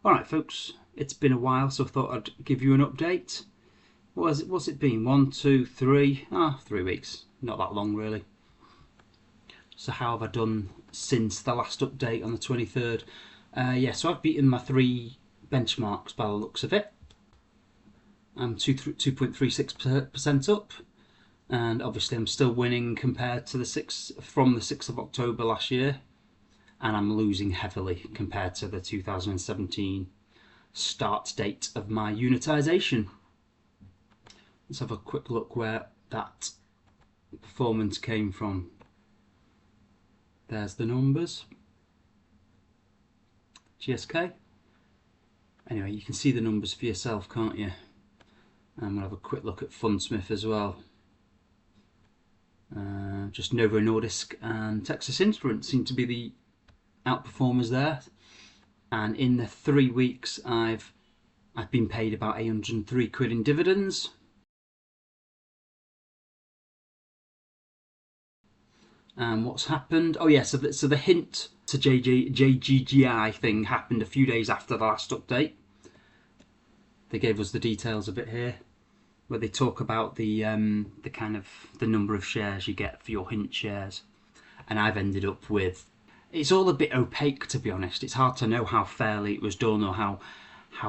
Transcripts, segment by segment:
Alright folks, it's been a while, so I thought I'd give you an update. What's it been? 1, 2, 3, 3 weeks. Not that long really. So how have I done since the last update on the 23rd? So I've beaten my 3 benchmarks by the looks of it. I'm 2.36% up, and obviously I'm still winning compared to the 6th of October last year, and I'm losing heavily compared to the 2017 start date of my unitisation. Let's have a quick look where that performance came from. There's the numbers. GSK. Anyway, you can see the numbers for yourself, can't you? And we'll have a quick look at Fundsmith as well. Just Novo Nordisk and Texas Instruments seem to be the outperformers there. And in the 3 weeks, I've been paid about 803 quid in dividends. And what's happened? Oh yeah, so the hint to JGGI thing happened a few days after the last update. They gave us the details of it here, where they talk about the kind of the number of shares you get for your hint shares. And I've ended up with, it's all a bit opaque, to be honest. It's hard to know how fairly it was done or how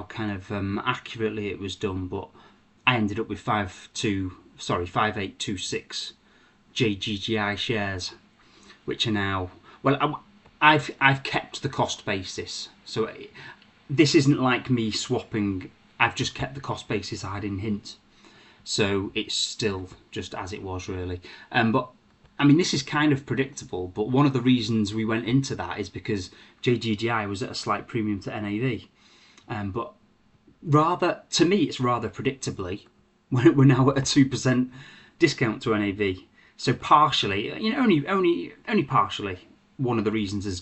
kind of accurately it was done, but I ended up with 5826 JGGI shares, which are now, well, I've kept the cost basis, so this isn't like me swapping. I've just kept the cost basis I had in hint, so it's still just as it was really. But I mean, this is kind of predictable, but one of the reasons we went into that is because JGGI was at a slight premium to NAV. But rather, to me, it's rather predictably we're now at a 2% discount to NAV. So partially, only partially, one of the reasons has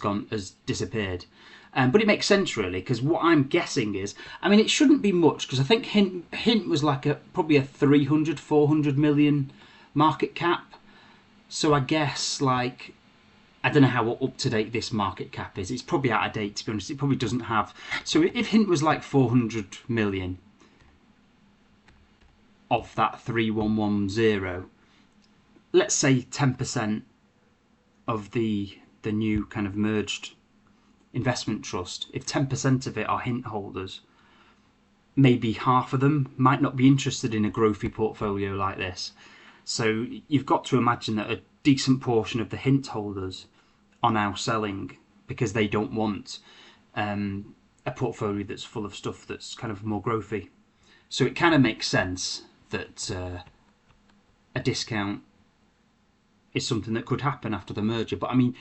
disappeared. But it makes sense really, because what I'm guessing is, I mean, it shouldn't be much, because I think hint was like probably a 400 million market cap. So I guess, like, I don't know how up to date this market cap is. It's probably out of date, to be honest. It probably doesn't have. So if hint was like 400 million of that 3110, let's say 10% of the new kind of merged investment trust, if 10% of it are hint holders, maybe half of them might not be interested in a growthy portfolio like this. So you've got to imagine that a decent portion of the hint holders are now selling because they don't want a portfolio that's full of stuff that's kind of more growthy. So it kind of makes sense that a discount is something that could happen after the merger. But I mean,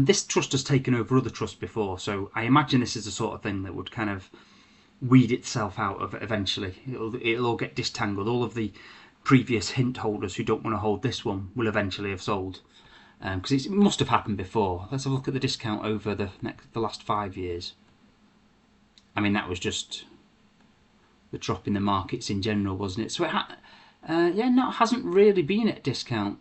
this trust has taken over other trusts before, so I imagine this is the sort of thing that would kind of weed itself out of it eventually. It'll all get distangled. All of the previous hint holders who don't want to hold this one will eventually have sold, because it must have happened before. Let's have a look at the discount over the last 5 years. I mean, that was just the drop in the markets in general, wasn't it? So it hasn't really been at discount.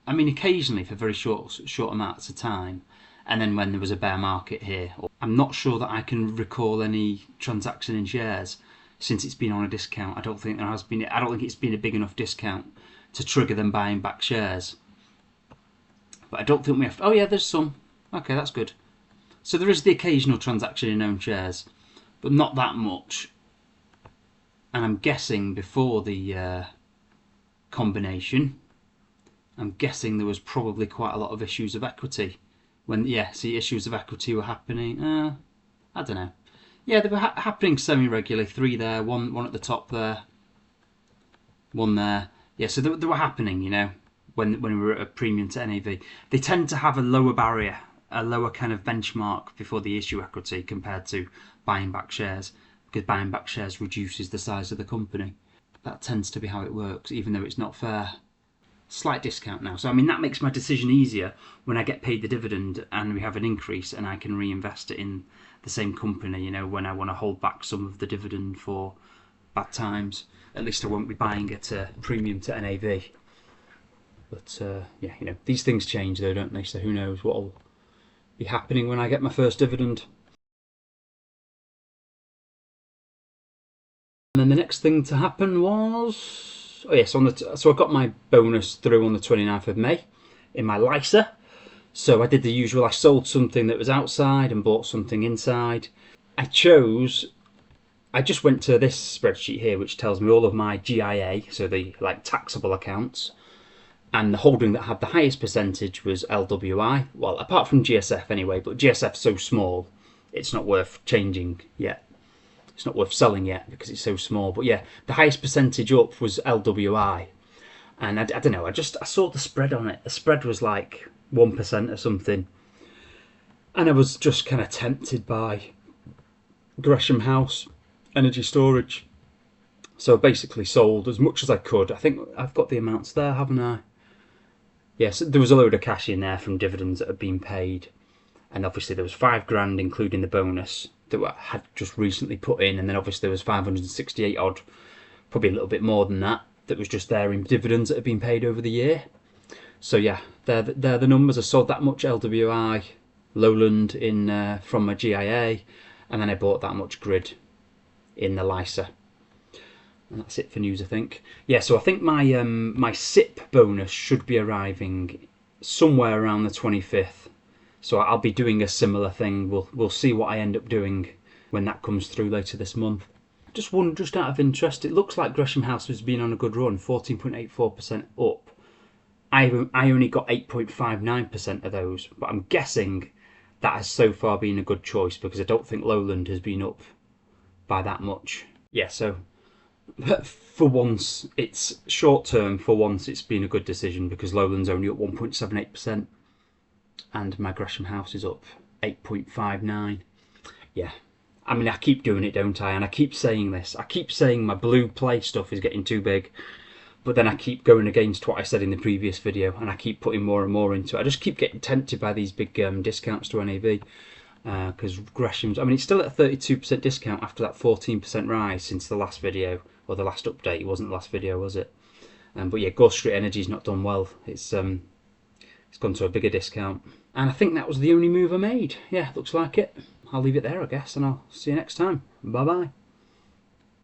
I mean, occasionally for very short amounts of time, and then when there was a bear market here. I'm not sure that I can recall any transaction in shares since it's been on a discount. I don't think there has been. I don't think it's been a big enough discount to trigger them buying back shares. But I don't think we have. Oh yeah, there's some. Okay, that's good. So there is the occasional transaction in own shares, but not that much. And I'm guessing before the combination, I'm guessing there was probably quite a lot of issues of equity. Issues of equity were happening. I don't know. Yeah, they were happening semi-regularly. 3 there, one at the top there, 1 there. Yeah, so they were happening, when we were at a premium to NAV. They tend to have a lower barrier, a lower kind of benchmark before they issue equity compared to buying back shares, because buying back shares reduces the size of the company. That tends to be how it works, even though it's not fair. Slight discount now. So I mean, that makes my decision easier when I get paid the dividend and we have an increase and I can reinvest it in the same company, when I want to hold back some of the dividend for bad times. At least I won't be buying at a premium to NAV. But these things change though, don't they? So who knows what'll be happening when I get my first dividend. And then the next thing to happen was, oh yes, so I got my bonus through on the 29th of May in my LISA. So I did the usual, I sold something that was outside and bought something inside. I just went to this spreadsheet here, which tells me all of my GIA, so the like taxable accounts, and the holding that had the highest percentage was LWI. Well, apart from GSF anyway, but GSF's so small, it's not worth changing yet. It's not worth selling yet because it's so small. But yeah, the highest percentage up was LWI. And I don't know, I saw the spread on it. The spread was like 1% or something. And I was just kind of tempted by Gresham House Energy Storage. So I basically sold as much as I could. I think I've got the amounts there, haven't I? Yes, there was a load of cash in there from dividends that had been paid. And obviously there was £5,000 including the bonus that I had just recently put in, and then obviously there was 568 odd, probably a little bit more than that was just there in dividends that had been paid over the year. So yeah, they're the numbers. I sold that much LWI, Lowland in from my GIA, and then I bought that much grid in the LISA. And that's it for news, I think. Yeah, so I think my my SIP bonus should be arriving somewhere around the 25th. So I'll be doing a similar thing. We'll see what I end up doing when that comes through later this month. Just one, just out of interest, it looks like Gresham House has been on a good run, 14.84% up. I only got 8.59% of those, but I'm guessing that has so far been a good choice because I don't think Lowland has been up by that much. Yeah, so for once, it's short term, for once it's been a good decision because Lowland's only up 1.78%. And my Gresham House is up 8.59. Yeah, I mean, I keep doing it, don't I? And I keep saying this. I keep saying my blue play stuff is getting too big. But then I keep going against what I said in the previous video. And I keep putting more and more into it. I just keep getting tempted by these big discounts to NAV. Because Gresham's, I mean, it's still at a 32% discount after that 14% rise since the last video. Or the last update. It wasn't the last video, was it? But yeah, Ghost Street Energy's not done well. It's gone to a bigger discount. And I think that was the only move I made. Yeah, looks like it. I'll leave it there, I guess, and I'll see you next time. Bye-bye.